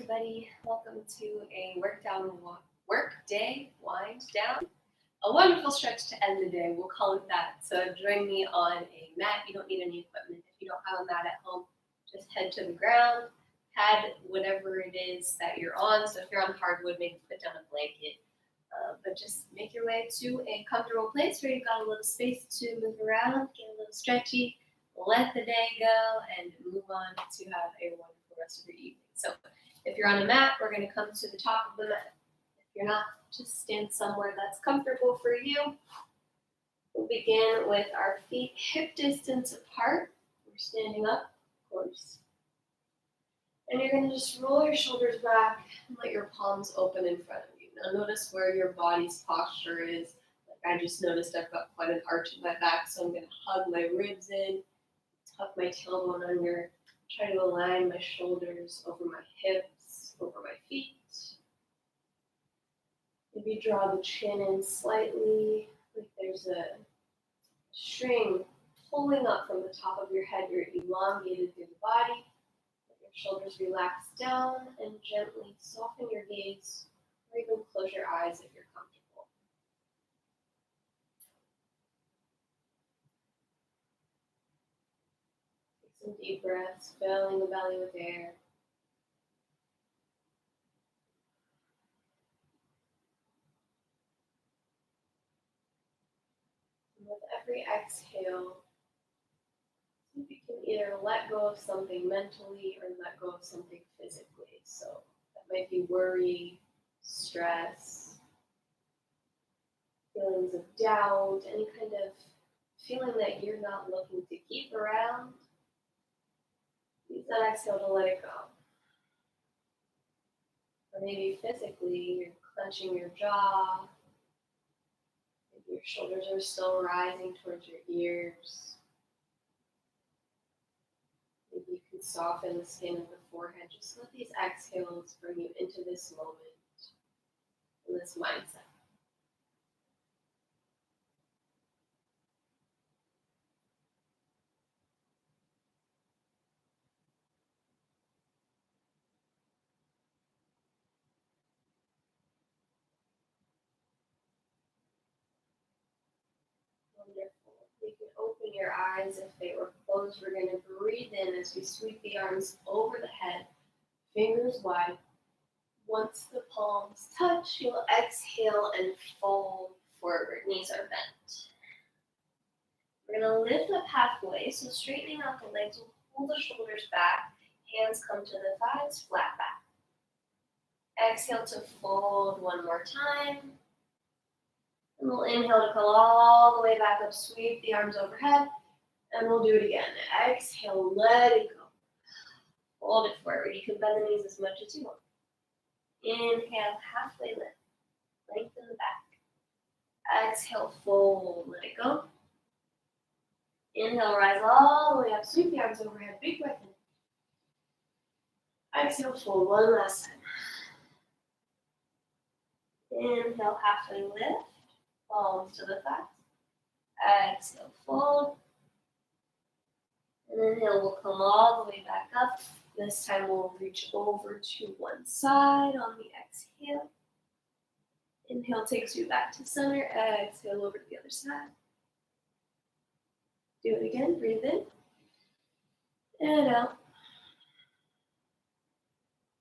everybody. Welcome to a Workday wind down. A wonderful stretch to end the day. We'll call it that. So join me on a mat. You don't need any equipment. If you don't have a mat at home, just head to the ground, pad whatever it is that you're on. So if you're on hardwood, maybe put down a blanket. But just make your way to a comfortable place where you've got a little space to move around, get a little stretchy, let the day go, and move on to have a wonderful rest of your evening. So if you're on a mat, we're going to come to the top of the mat. If you're not, just stand somewhere that's comfortable for you. We'll begin with our feet hip distance apart. We're standing up, of course. And you're going to just roll your shoulders back and let your palms open in front of you. Now notice where your body's posture is. Like I just noticed I've got quite an arch in my back, so I'm going to hug my ribs in, tuck my tailbone under, try to align my shoulders over my hips, over my feet. Maybe draw the chin in slightly, like there's a string pulling up from the top of your head. You're elongated through the body. Let your shoulders relax down and gently soften your gaze, or even close your eyes if you're comfortable. Take some deep breaths, filling the belly with air. With every exhale, you can either let go of something mentally or let go of something physically. So that might be worry, stress, feelings of doubt, any kind of feeling that you're not looking to keep around. Use that exhale to let it go. Or maybe physically, you're clenching your jaw. Your shoulders are still rising towards your ears. Maybe you can soften the skin of the forehead. Just let these exhales bring you into this moment, in this mindset. Wonderful. You can open your eyes if they were closed. We're going to breathe in as we sweep the arms over the head, fingers wide. Once the palms touch, you'll exhale and fold forward. Knees are bent. We're going to lift up halfway, so straightening out the legs, we'll pull the shoulders back, hands come to the thighs, flat back. Exhale to fold one more time. And we'll inhale to come all the way back up, sweep the arms overhead, and we'll do it again. Exhale, let it go. Fold it forward. You can bend the knees as much as you want. Inhale, halfway lift. Lengthen the back. Exhale, fold, let it go. Inhale, rise all the way up, sweep the arms overhead, big breath in. Exhale, fold one last time. Inhale, halfway lift. Palms to the thighs. Exhale, fold. And inhale, we'll come all the way back up. This time we'll reach over to one side on the exhale. Inhale takes you back to center. Exhale over to the other side. Do it again. Breathe in. And out.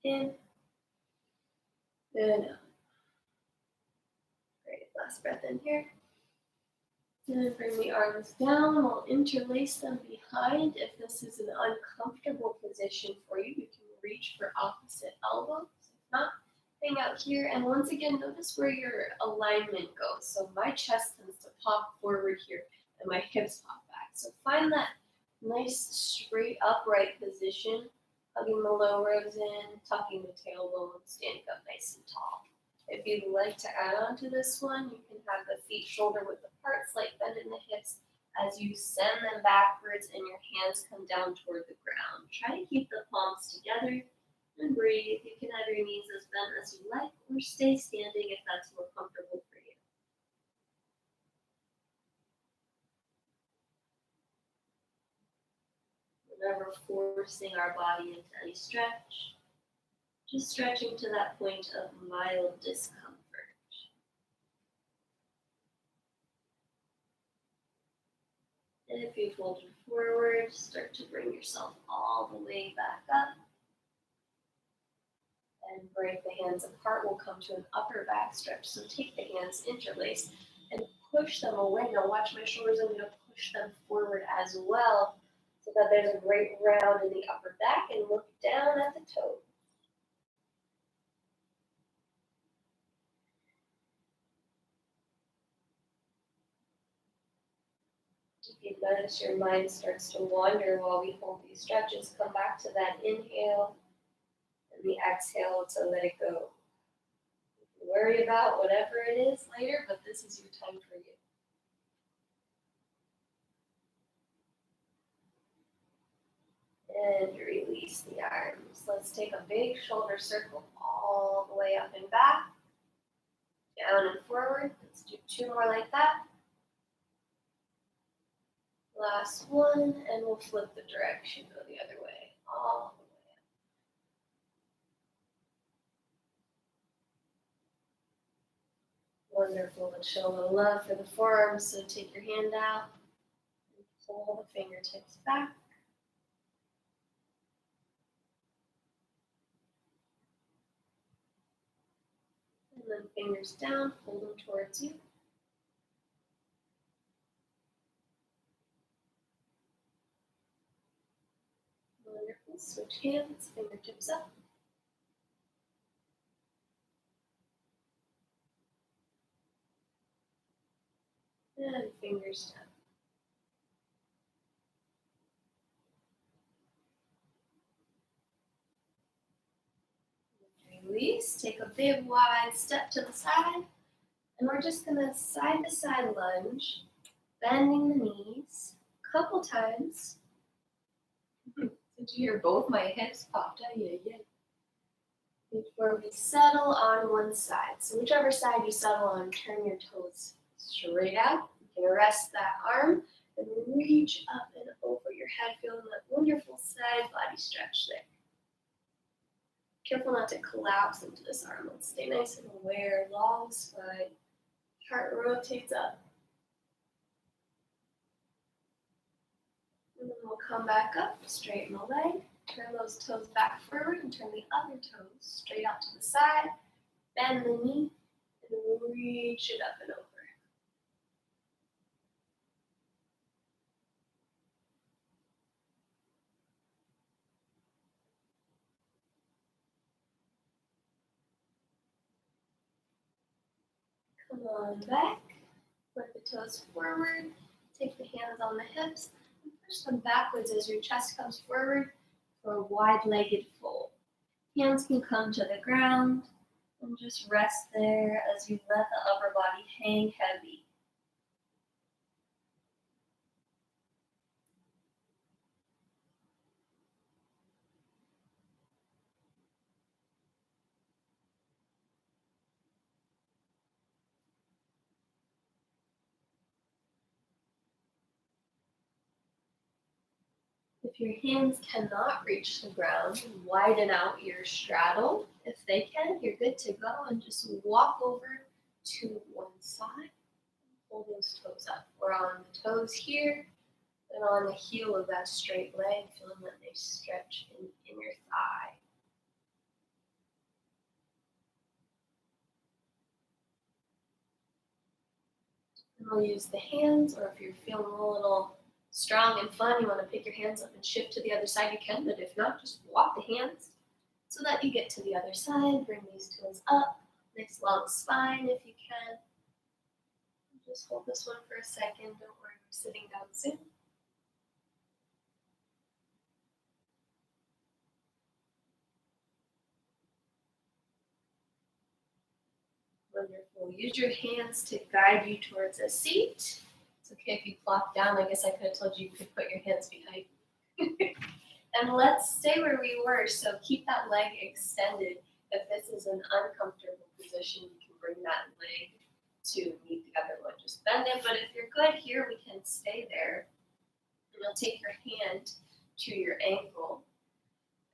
In. And out. Great. Last breath in here. And bring the arms down. We'll interlace them behind. If this is an uncomfortable position for you, you can reach for opposite elbows. If not, hang out here. And once again, notice where your alignment goes. So my chest tends to pop forward here, and my hips pop back. So find that nice, straight, upright position, hugging the low ribs in, tucking the tailbone, standing up nice and tall. If you'd like to add on to this one, you can have the feet shoulder width apart, slight bend in the hips as you send them backwards and your hands come down toward the ground. Try to keep the palms together and breathe. You can have your knees as bent as you like or stay standing if that's more comfortable for you. Never forcing our body into any stretch. Just stretching to that point of mild discomfort. And if you folded forward, start to bring yourself all the way back up. And break the hands apart. We'll come to an upper back stretch. So take the hands, interlace, and push them away. Now watch my shoulders. I'm going to push them forward as well so that there's a great round in the upper back, and look down at the toes. If you notice your mind starts to wander while we hold these stretches, come back to that inhale and the exhale to let it go. You can worry about whatever it is later, but this is your time for you. And release the arms. Let's take a big shoulder circle all the way up and back, down and forward. Let's do 2 more like that. Last one, and we'll flip the direction, go the other way, all the way up. Wonderful, and show a little love for the forearms, so take your hand out and pull the fingertips back. And then fingers down, pull them towards you. Wonderful, switch hands, fingertips up. And fingers down. Release, take a big wide step to the side, and we're just going to side to side lunge, bending the knees a couple times. Did you hear both my hips popped out? Yeah. Before we settle on one side. So whichever side you settle on, turn your toes straight out. You can rest that arm and reach up and over your head, feeling that wonderful side body stretch there. Careful not to collapse into this arm. Let's stay nice and aware, long spine. Heart rotates up. And then we'll come back up, straighten the leg, turn those toes back forward, and turn the other toes straight out to the side. Bend the knee, and reach it up and over. Come on back, put the toes forward, take the hands on the hips, and push them backwards as your chest comes forward for a wide-legged fold. Hands can come to the ground, and just rest there as you let the upper body hang heavy. If your hands cannot reach the ground, widen out your straddle. If they can, you're good to go, and just walk over to one side. Pull those toes up. We're on the toes here, and on the heel of that straight leg, feeling that they stretch in the inner thigh. And we'll use the hands, or if you're feeling a little strong and fun, you want to pick your hands up and shift to the other side, you can, but if not, just walk the hands so that you get to the other side. Bring these toes up, nice long spine if you can. Just hold this one for a second, don't worry, we're sitting down soon. Wonderful. Use your hands to guide you towards a seat. It's okay if you plop down. I guess I could have told you could put your hands behind you. And let's stay where we were. So keep that leg extended. If this is an uncomfortable position, you can bring that leg to meet the other one. Just bend it. But if you're good here, we can stay there. And you'll take your hand to your ankle.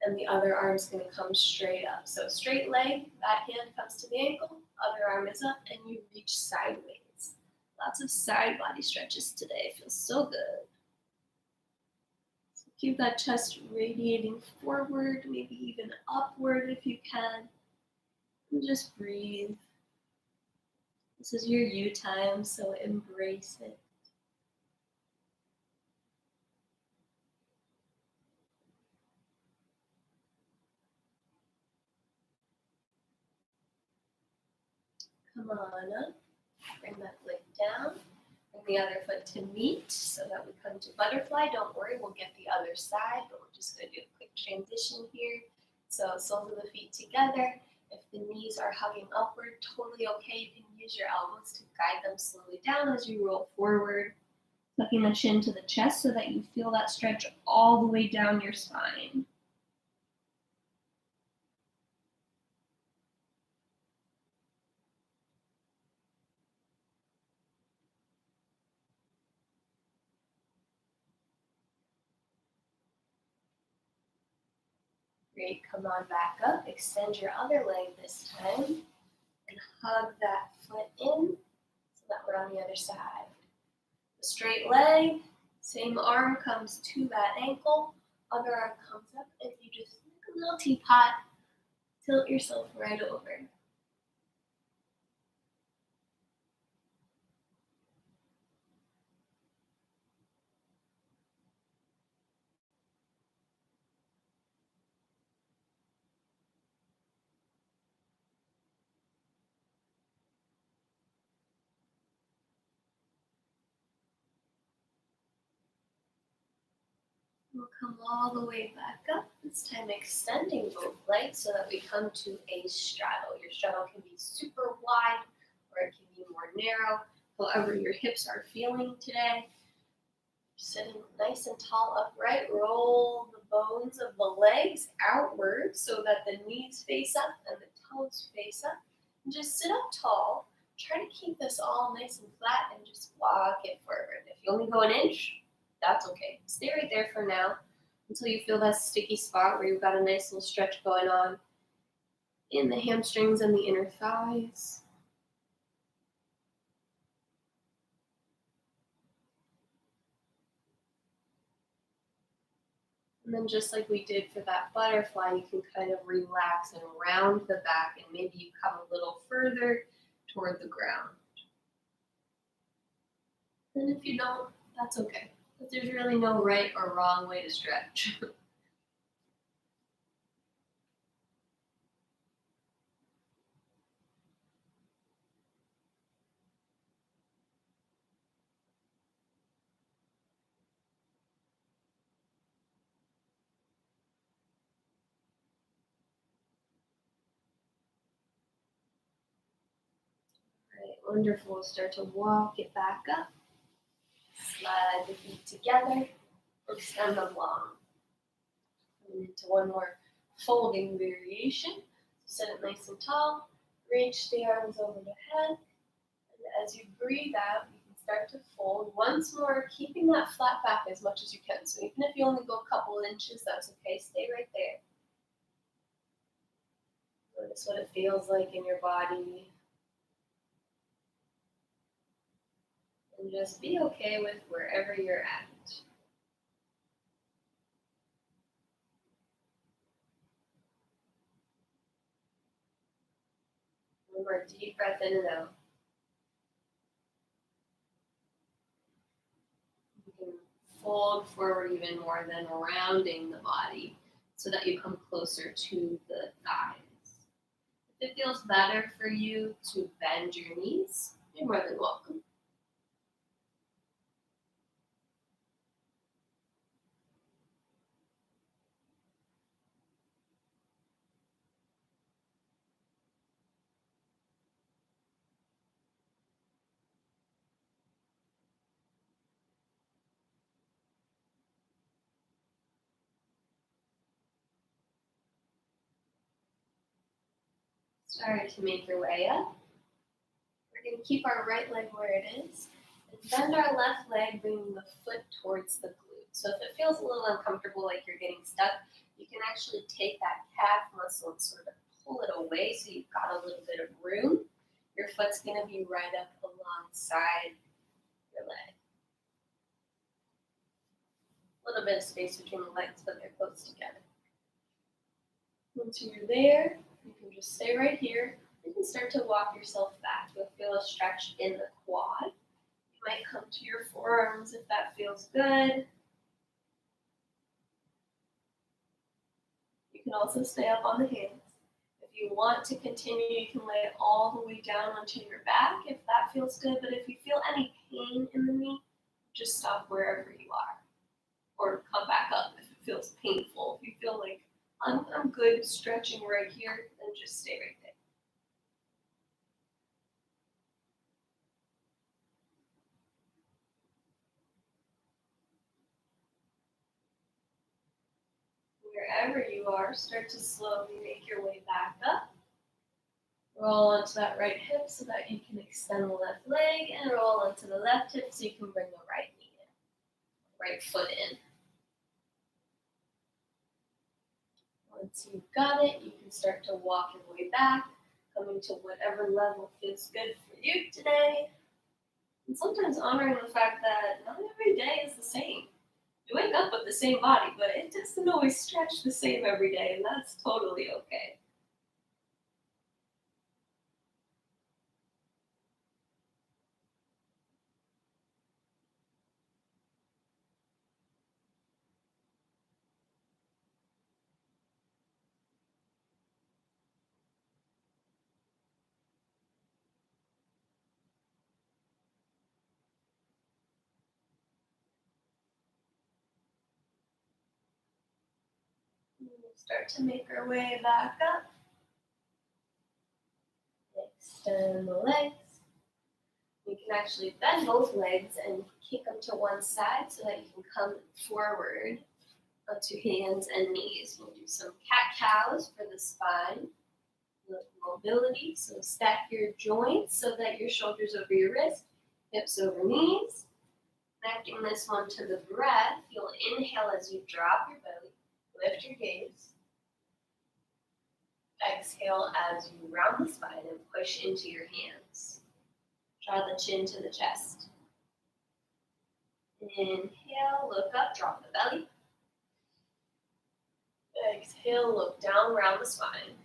and the other arm's going to come straight up. So straight leg, that hand comes to the ankle, other arm is up, and you reach sideways. Lots of side body stretches today. Feels so good. So keep that chest radiating forward, maybe even upward if you can. And just breathe. This is your you time, so embrace it. Come on up. Bring that leg down. Bring the other foot to meet so that we come to butterfly. Don't worry, we'll get the other side, but we're just going to do a quick transition here. So soles of the feet together. If the knees are hugging upward, totally okay. You can use your elbows to guide them slowly down as you roll forward. Tucking the chin to the chest so that you feel that stretch all the way down your spine. Great, come on back up. Extend your other leg this time and hug that foot in so that we're on the other side. The straight leg, same arm comes to that ankle, other arm comes up, and you just like a little teapot, tilt yourself right over. We'll come all the way back up, this time extending both legs so that we come to a straddle. Your straddle can be super wide or it can be more narrow, however your hips are feeling today. Sitting nice and tall upright, roll the bones of the legs outward so that the knees face up and the toes face up. And just sit up tall. Try to keep this all nice and flat and just walk it forward. If you only go an inch, that's okay. Stay right there for now until you feel that sticky spot where you've got a nice little stretch going on in the hamstrings and the inner thighs. And then just like we did for that butterfly, you can kind of relax and round the back and maybe you come a little further toward the ground. And if you don't, that's okay. But there's really no right or wrong way to stretch. Right, wonderful. Start to walk it back up. Slide the feet together. Extend them long. Coming into one more folding variation. Sit it nice and tall. Reach the arms over the head. And as you breathe out, you can start to fold once more, keeping that flat back as much as you can. So even if you only go a couple inches, that's okay. Stay right there. Notice what it feels like in your body. And just be okay with wherever you're at. One more deep breath in and out. You can fold forward even more, then rounding the body so that you come closer to the thighs. If it feels better for you to bend your knees, you're more than welcome. Start to make your way up. We're going to keep our right leg where it is and bend our left leg, bringing the foot towards the glute. So if it feels a little uncomfortable, like you're getting stuck, you can actually take that calf muscle and sort of pull it away so you've got a little bit of room. Your foot's going to be right up alongside your leg. A little bit of space between the legs, but they're close together. Once you're there, you can just stay right here. You can start to walk yourself back. You'll feel a stretch in the quad. You might come to your forearms if that feels good. You can also stay up on the hands. If you want to continue, you can lay it all the way down onto your back if that feels good. But if you feel any pain in the knee, just stop wherever you are. Or come back up if it feels painful. If you feel like I'm good stretching right here, then just stay right there. Wherever you are, start to slowly make your way back up. Roll onto that right hip so that you can extend the left leg, and roll onto the left hip so you can bring the right knee in, right foot in. Once you've got it, you can start to walk your way back, coming to whatever level feels good for you today. And sometimes honoring the fact that not every day is the same. You wake up with the same body, but it doesn't always stretch the same every day, and that's totally okay. We'll start to make our way back up. Extend the legs. You can actually bend both legs and kick them to one side so that you can come forward onto hands and knees. We'll do some cat-cows for the spine. Mobility, so stack your joints so that your shoulders over your wrist, hips over knees. Connecting this one to the breath, you'll inhale as you drop your belly, lift your gaze. Exhale as you round the spine and push into your hands. Draw the chin to the chest. Inhale, look up, drop the belly. Exhale, look down, round the spine.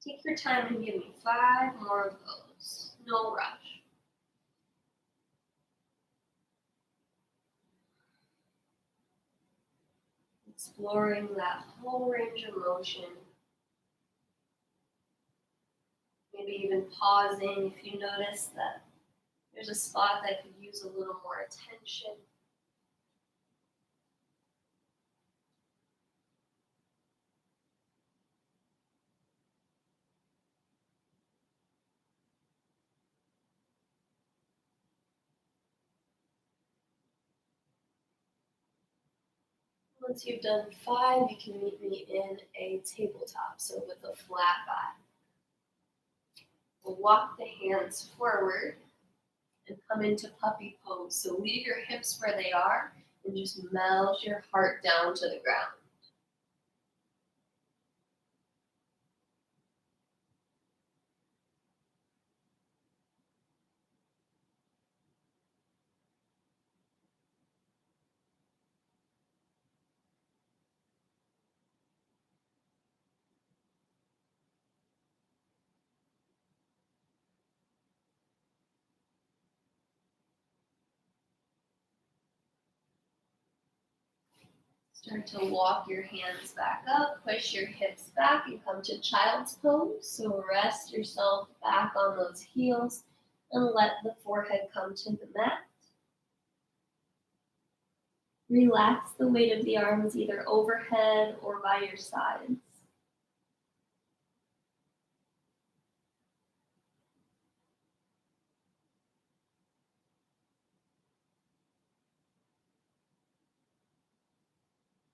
Take your time and give me 5 more of those. No rush. Exploring that whole range of motion. Maybe even pausing if you notice that there's a spot that could use a little more attention. Once you've done 5, you can meet me in a tabletop, so with a flat back. We'll walk the hands forward and come into puppy pose. So leave your hips where they are and just melt your heart down to the ground. Start to walk your hands back up, push your hips back and come to child's pose. So rest yourself back on those heels and let the forehead come to the mat. Relax the weight of the arms either overhead or by your sides.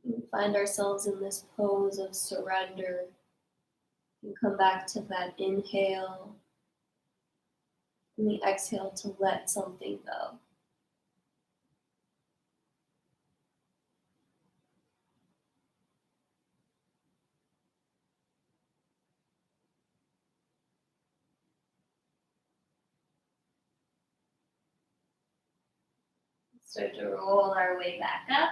We find ourselves in this pose of surrender. And come back to that inhale and the exhale to let something go. Start to roll our way back up.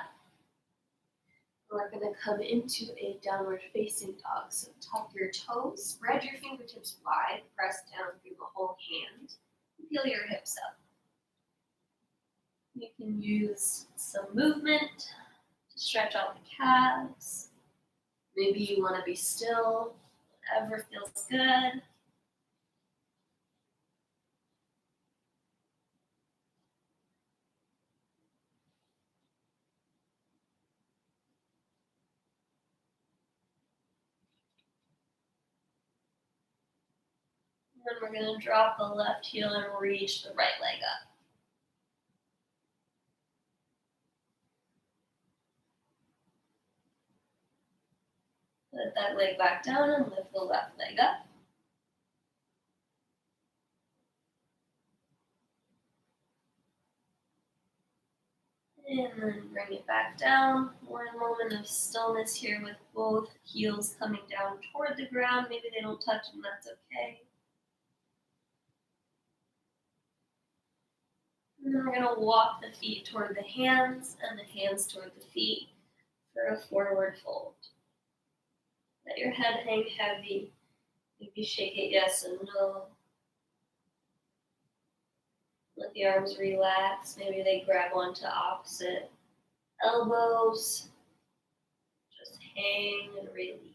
We're going to come into a downward facing dog. So tuck your toes, spread your fingertips wide, press down through the whole hand, and peel your hips up. You can use some movement to stretch out the calves. Maybe you want to be still, whatever feels good. And then we're going to drop the left heel and reach the right leg up. Put that leg back down and lift the left leg up. And then bring it back down. 1 moment of stillness here with both heels coming down toward the ground. Maybe they don't touch and that's okay. And then we're going to walk the feet toward the hands and the hands toward the feet for a forward fold. Let your head hang heavy. Maybe shake it yes and no. Let the arms relax. Maybe they grab onto opposite elbows. Just hang and release.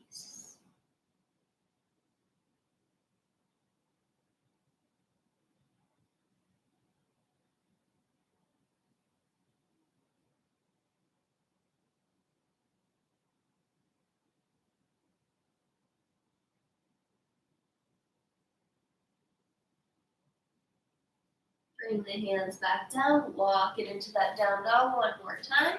Bring the hands back down. Walk it into that down dog one more time.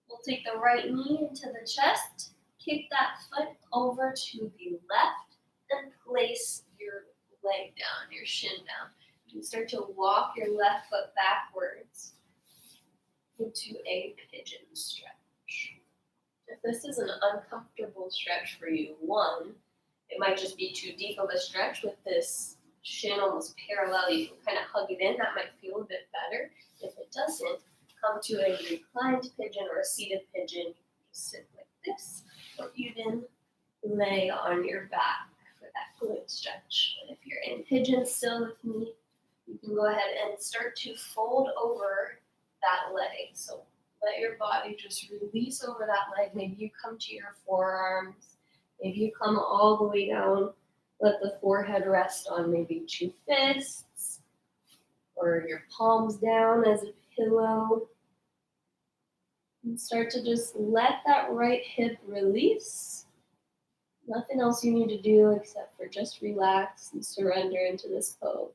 We'll take the right knee into the chest. Kick that foot over to the left and place your leg down, your shin down. You can start to walk your left foot backwards into a pigeon stretch. If this is an uncomfortable stretch for you, one, it might just be too deep of a stretch with this shin almost parallel. You can kind of hug it in. That might feel a bit better. If it doesn't, come to a reclined pigeon or a seated pigeon. Just sit like this, or even lay on your back for that glute stretch. But if you're in pigeon still with me, you can go ahead and start to fold over that leg. So let your body just release over that leg. Maybe you come to your forearms. Maybe you come all the way down. Let the forehead rest on maybe 2 fists or your palms down as a pillow. And start to just let that right hip release. Nothing else you need to do except for just relax and surrender into this pose.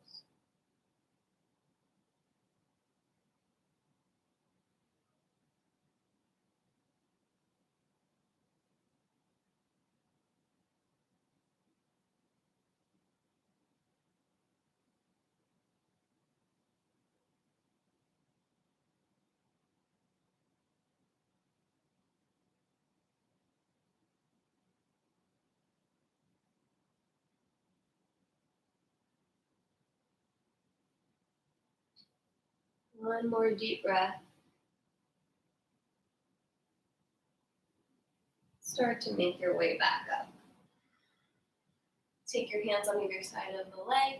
One more deep breath. Start to make your way back up. Take your hands on either side of the leg.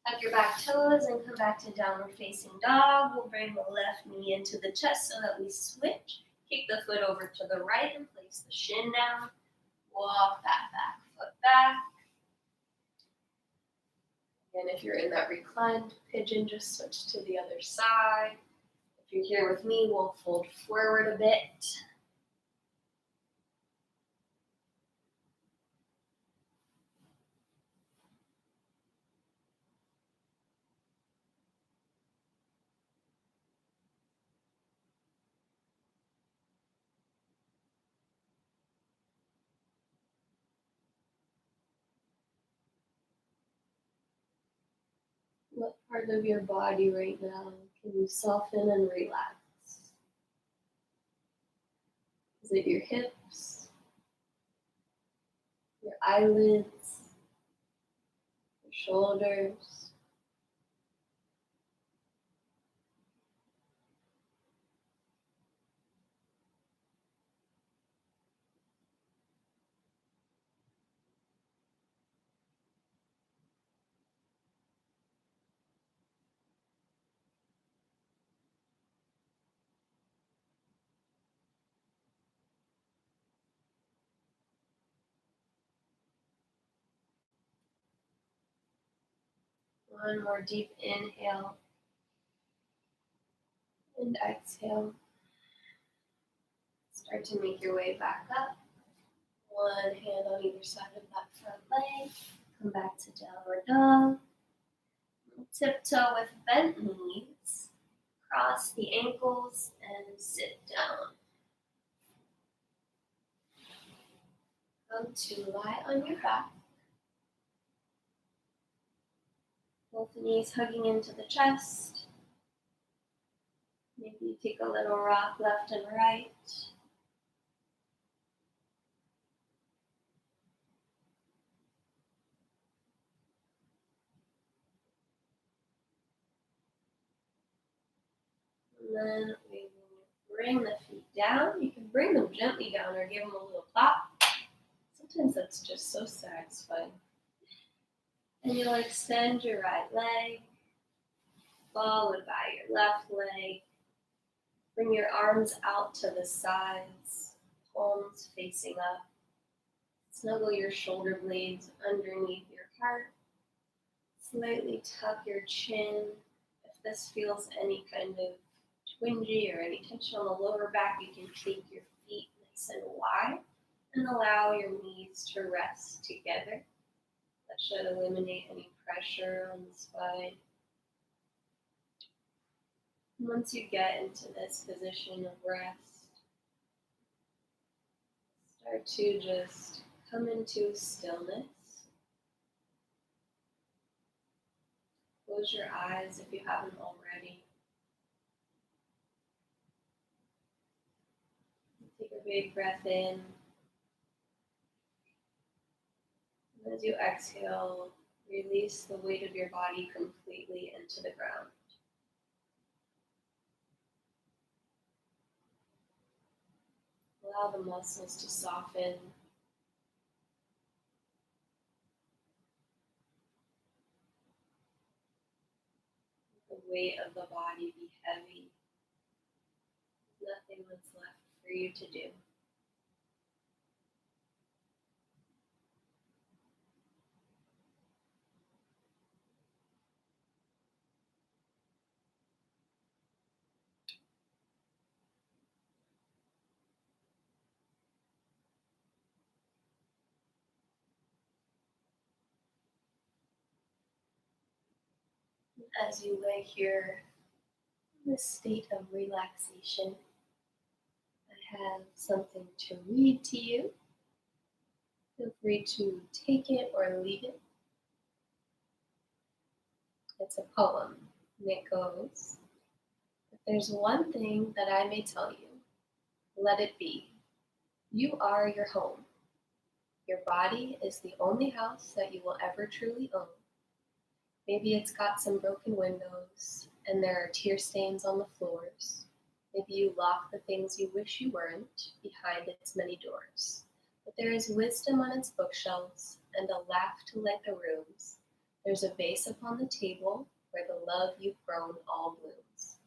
Tuck your back toes and come back to downward facing dog. We'll bring the left knee into the chest so that we switch. Kick the foot over to the right and place the shin down. Walk that back foot back. And if you're in that reclined pigeon, just switch to the other side. If you're here with me, we'll fold forward a bit. What part of your body right now can you soften and relax? Is it your hips, your eyelids, your shoulders? One more deep inhale and exhale. Start to make your way back up. One hand on either side of that front leg. Come back to downward dog. Tiptoe with bent knees. Cross the ankles and sit down. Come to lie on your back. Both knees hugging into the chest. Maybe you take a little rock left and right. And then we will bring the feet down. You can bring them gently down or give them a little pop. Sometimes that's just so satisfying. And you'll extend your right leg, followed by your left leg. Bring your arms out to the sides, palms facing up. Snuggle your shoulder blades underneath your heart. Slightly tuck your chin. If this feels any kind of twingy or any tension on the lower back, you can take your feet nice and wide and allow your knees to rest together. That should eliminate any pressure on the spine. Once you get into this position of rest, start to just come into stillness. Close your eyes if you haven't already. Take a big breath in. And as you exhale, release the weight of your body completely into the ground. Allow the muscles to soften. The weight of the body be heavy. Nothing that's left for you to do. As you lay here in this state of relaxation, I have something to read to you. Feel free to take it or leave it. It's a poem, and it goes, "If there's one thing that I may tell you, let it be. You are your home. Your body is the only house that you will ever truly own. Maybe it's got some broken windows, and there are tear stains on the floors. Maybe you lock the things you wish you weren't behind its many doors. But there is wisdom on its bookshelves, and a laugh to light the rooms. There's a vase upon the table where the love you've grown all blooms.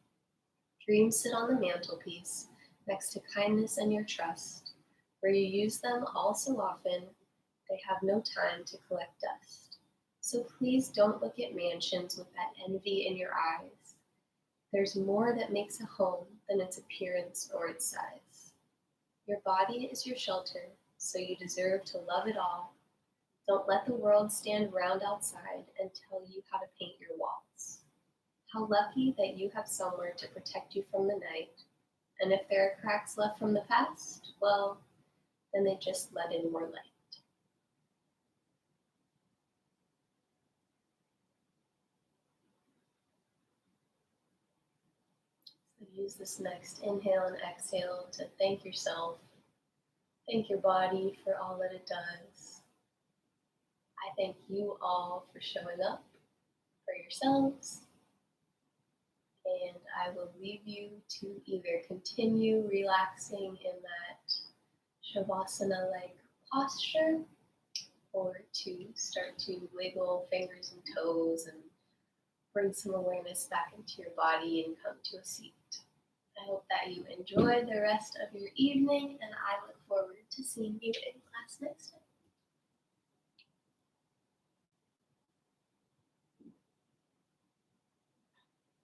Dreams sit on the mantelpiece next to kindness and your trust. Where you use them all so often, they have no time to collect dust. So please don't look at mansions with that envy in your eyes. There's more that makes a home than its appearance or its size. Your body is your shelter, so you deserve to love it all. Don't let the world stand around outside and tell you how to paint your walls. How lucky that you have somewhere to protect you from the night. And if there are cracks left from the past, well, then they just let in more light." So use this next inhale and exhale to thank yourself. Thank your body for all that it does. I thank you all for showing up for yourselves. And I will leave you to either continue relaxing in that Shavasana-like posture, or to start to wiggle fingers and toes and bring some awareness back into your body and come to a seat. I hope that you enjoy the rest of your evening, and I look forward to seeing you in class next time.